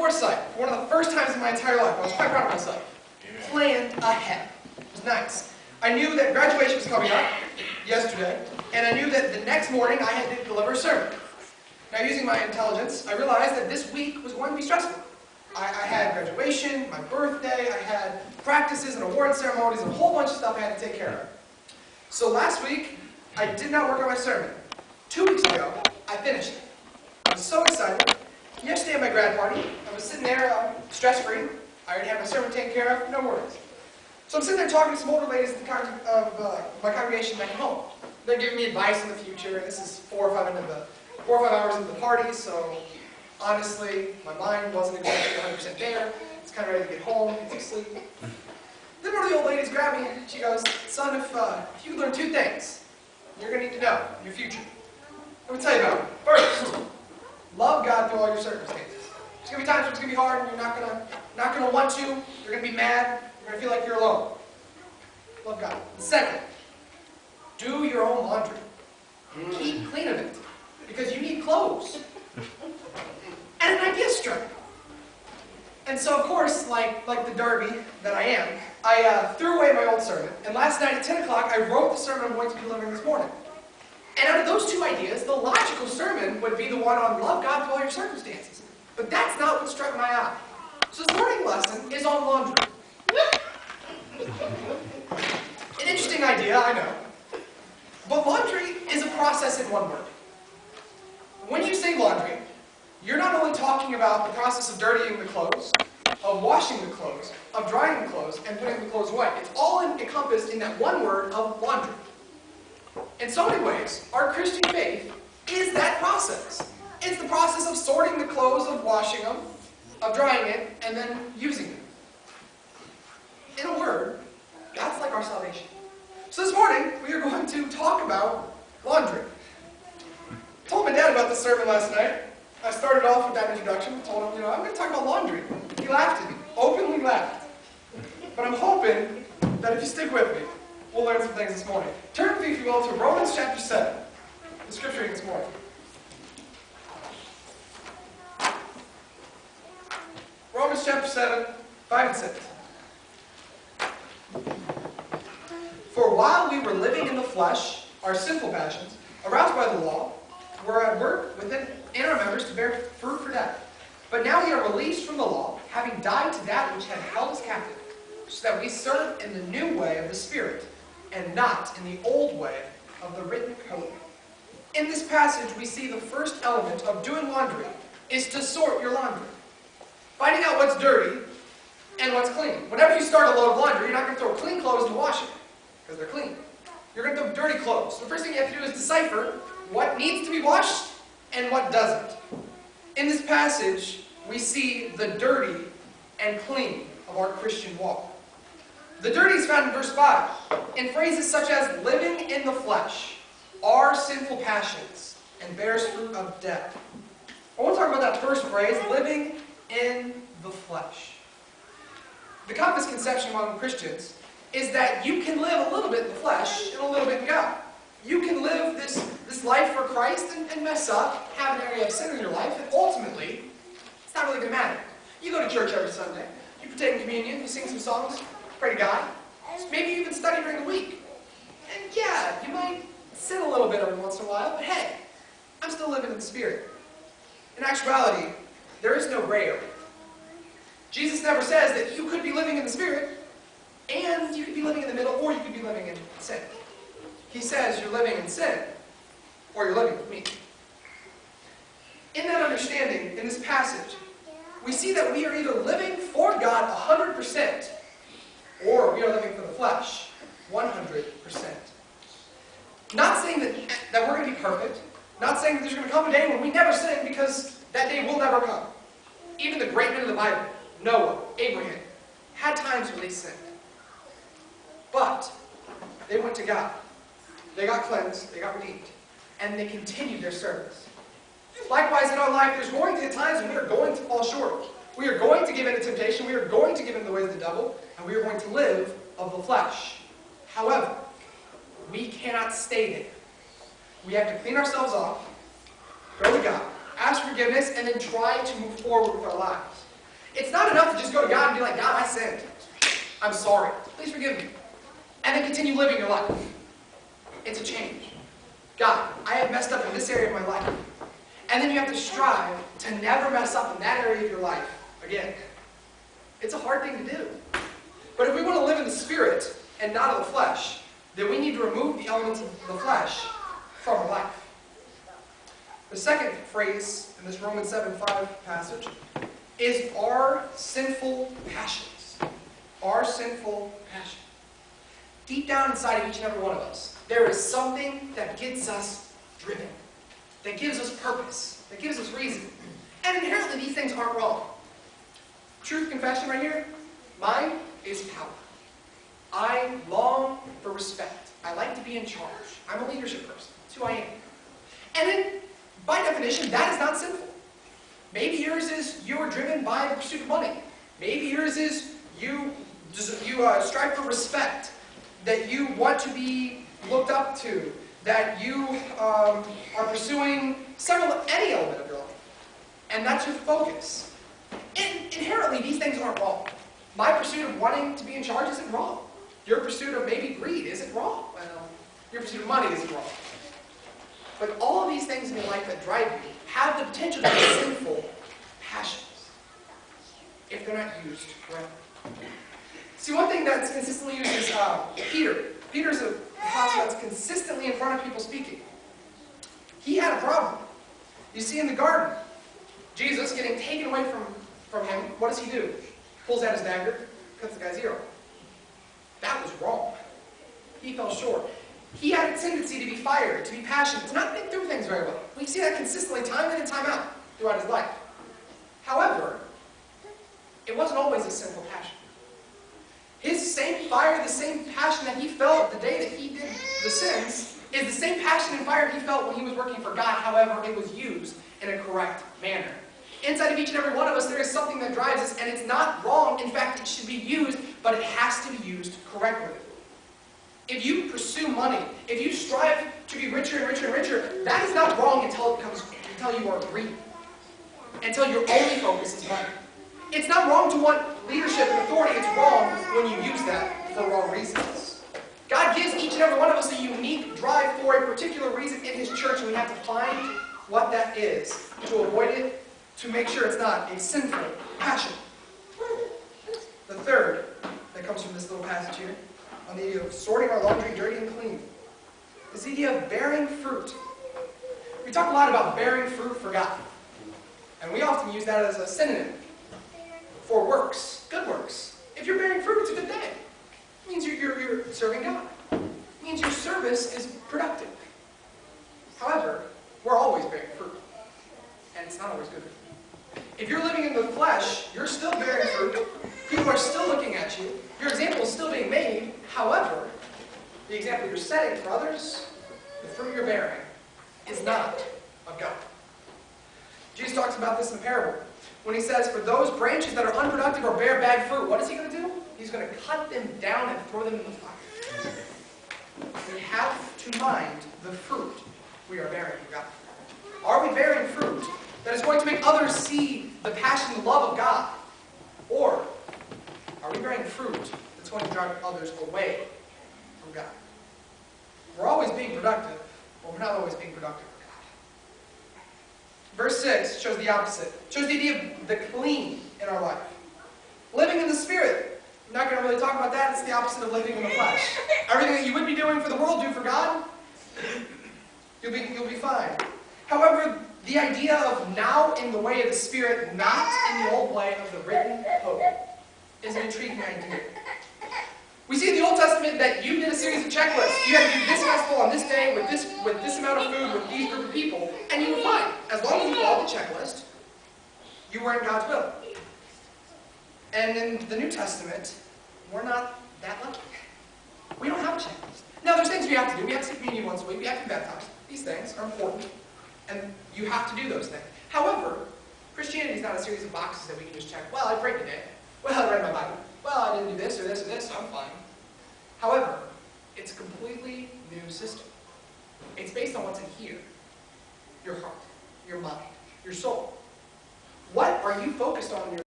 foresight. For one of the first times in my entire life, I was quite proud of myself. Planned ahead. It was nice. I knew that graduation was coming up yesterday, and I knew that the next morning I had to deliver a sermon. Now, using my intelligence, I realized that this week was going to be stressful. I had graduation, my birthday, I had practices and award ceremonies, and a whole bunch of stuff I had to take care of. So last week, I did not work on my sermon. 2 weeks ago, I finished it. I was so excited. Yesterday at my grad party, I was sitting there stress-free. I already had my sermon taken care of, no worries. So I'm sitting there talking to some older ladies of my congregation back home. They're giving me advice in the future, and this is 4 or 5 hours into the party, so honestly, my mind wasn't exactly 100% there. It's kind of ready to get home, get some sleep. Then one of the old ladies grabbed me, and she goes, "Son, if you could learn 2 things you're going to need to know in your future, let me tell you about it. First, love God through all your circumstances. There's going to be times when it's going to be hard, and you're not going to want to. You're going to be mad. You're going to feel like you're alone. Love God. And second, do your own laundry. Keep clean of it, because you need clothes." And an idea struck me. And so, of course, like the derby that I am, I threw away my old sermon, and last night at 10 o'clock, I wrote the sermon I'm going to be delivering this morning. And out of those 2 ideas, the logical sermon would be the one on love God through all your circumstances. But that's not what struck my eye. So this morning lesson is on laundry. An interesting idea, I know. But laundry is a process in one word. When you say laundry, you're not only talking about the process of dirtying the clothes, of washing the clothes, of drying the clothes, and putting the clothes away. It's all encompassed in that one word of laundry. In so many ways, our Christian faith is that process. It's the process of sorting the clothes, of washing them, of drying it, and then using them. In a word, that's like our salvation. So this morning, we are going to talk about laundry. I told my dad about this sermon last night. I started off with that introduction. I told him, I'm going to talk about laundry. He laughed at me, openly laughed. But I'm hoping that if you stick with me, we'll learn some things this morning. Turn with me, if you will, to Romans chapter 7, the scripture reading this morning. Romans chapter 7, 5 and 6. "For while we were living in the flesh, our sinful passions, aroused by the law, were at work within our members to bear fruit for death. But now we are released from the law, having died to that which had held us captive, so that we serve in the new way of the Spirit, and not in the old way of the written code." In this passage, we see the first element of doing laundry is to sort your laundry. Finding out what's dirty and what's clean. Whenever you start a load of laundry, you're not going to throw clean clothes in the washer, because they're clean. You're going to throw dirty clothes. So the first thing you have to do is decipher what needs to be washed and what doesn't. In this passage, we see the dirty and clean of our Christian walk. The dirty is found in verse 5, in phrases such as living in the flesh, our sinful passions, and bears fruit of death. I want to talk about that first phrase, living in the flesh. The common misconception among Christians is that you can live a little bit in the flesh and a little bit in God. You can live this life for Christ and mess up, have an area of sin in your life, and ultimately, it's not really going to matter. You go to church every Sunday, you partake in communion, you sing some songs, pray to God, maybe you even study during the week. And yeah, you might sin a little bit every once in a while, but hey, I'm still living in the Spirit. In actuality, there is no gray area. Jesus never says that you could be living in the Spirit, and you could be living in the middle, or you could be living in sin. He says you're living in sin, or you're living with me. In that understanding, in this passage, we see that we are either living for God 100%, or we are living for the flesh 100%. Not saying that we're going to be perfect, not saying that there's going to come a day when we never sin, because that day will never come. Even the great men of the Bible, Noah, Abraham, had times when they sinned. But they went to God. They got cleansed, they got redeemed, and they continued their service. Likewise, in our life, there's going to be times when we are going to fall short. We are going to give in to temptation, we are going to give in to the ways of the devil, and we are going to live of the flesh. However, we cannot stay there. We have to clean ourselves off, go to God, ask forgiveness, and then try to move forward with our lives. It's not enough to just go to God and be like, God, I sinned. I'm sorry. Please forgive me. And then continue living your life. It's a change. God, I have messed up in this area of my life. And then you have to strive to never mess up in that area of your life again. It's a hard thing to do. But if we want to live in the Spirit and not of the flesh, then we need to remove the elements of the flesh from our life. The second phrase in this Romans 7:5 passage is our sinful passions. Our sinful passion. Deep down inside of each and every one of us, there is something that gets us driven, that gives us purpose, that gives us reason. And inherently, these things aren't wrong. Truth confession right here, mine is power. I long for respect. I like to be in charge. I'm a leadership person. That's who I am. And then, by definition, that is not sinful. Maybe yours is you are driven by the pursuit of money. Maybe yours is you strive for respect, that you want to be looked up to, that you are pursuing any element of your life. And that's your focus. And inherently, these things aren't wrong. My pursuit of wanting to be in charge isn't wrong. Your pursuit of maybe greed isn't wrong. Well, your pursuit of money isn't wrong. But all of these things in your life that drive you have the potential to be sinful passions if they're not used correctly. See, one thing that's consistently used is Peter. Peter's a apostle that's consistently in front of people speaking. He had a problem. You see in the garden, Jesus getting taken away from him, what does he do? Pulls out his dagger, cuts the guy's ear off. That was wrong. He fell short. He had a tendency to be fiery, to be passionate, to not think through things very well. We see that consistently, time in and time out, throughout his life. However, it wasn't always a sinful passion. His same fire, the same passion that he felt the day that he did the sins, is the same passion and fire he felt when he was working for God. However, it was used in a correct manner. Inside of each and every one of us, there is something that drives us, and it's not wrong. In fact, it should be used, but it has to be used correctly. If you pursue money, if you strive to be richer and richer and richer, that is not wrong until you are greedy. Until your only focus is money. It's not wrong to want leadership and authority. It's wrong when you use that for wrong reasons. God gives each and every one of us a unique drive for a particular reason in His church, and we have to find what that is to avoid it, to make sure it's not a sinful passion. The third that comes from this little passage here, on the idea of sorting our laundry dirty and clean, is the idea of bearing fruit. We talk a lot about bearing fruit for God. And we often use that as a synonym for works, good works. If you're bearing fruit, it's a good day. It means you're serving God. It means your service is productive. However, we're always bearing fruit. And it's not always good. If you're living in the flesh, you're still bearing fruit. People are still looking at you. Your example is still being made. However, the example you're setting for others, the fruit you're bearing, is not of God. Jesus talks about this in a parable when he says, for those branches that are unproductive or bear bad fruit, what is he going to do? He's going to cut them down and throw them in the fire. We have to mind the fruit we are bearing for God. Are we bearing fruit that is going to make others see the passion and love of God? Or are we bearing fruit that's going to drive others away from God? We're always being productive, but we're not always being productive for God. Verse 6 shows the opposite. It shows the idea of the clean in our life. Living in the Spirit. I'm not going to really talk about that. It's the opposite of living in the flesh. Everything that you would be doing for the world, do for God. You'll be fine. However, the idea of now in the way of the Spirit, not in the old way of the written code, is an intriguing idea. We see in the Old Testament that you did a series of checklists. You had to do this festival on this day with this amount of food with these group of people, and you were fine. As long as you followed the checklist, you were in God's will. And in the New Testament, we're not that lucky. We don't have a checklist. Now, there's things we have to do. We have to take communion once a week. We have to be baptized. These things are important, and you have to do those things. However, Christianity is not a series of boxes that we can just check. Well, I prayed today. Well, I read my Bible. Well, I didn't do this or this or this, so I'm fine. However, it's a completely new system. It's based on what's in here. Your heart, your mind, your soul. What are you focused on in your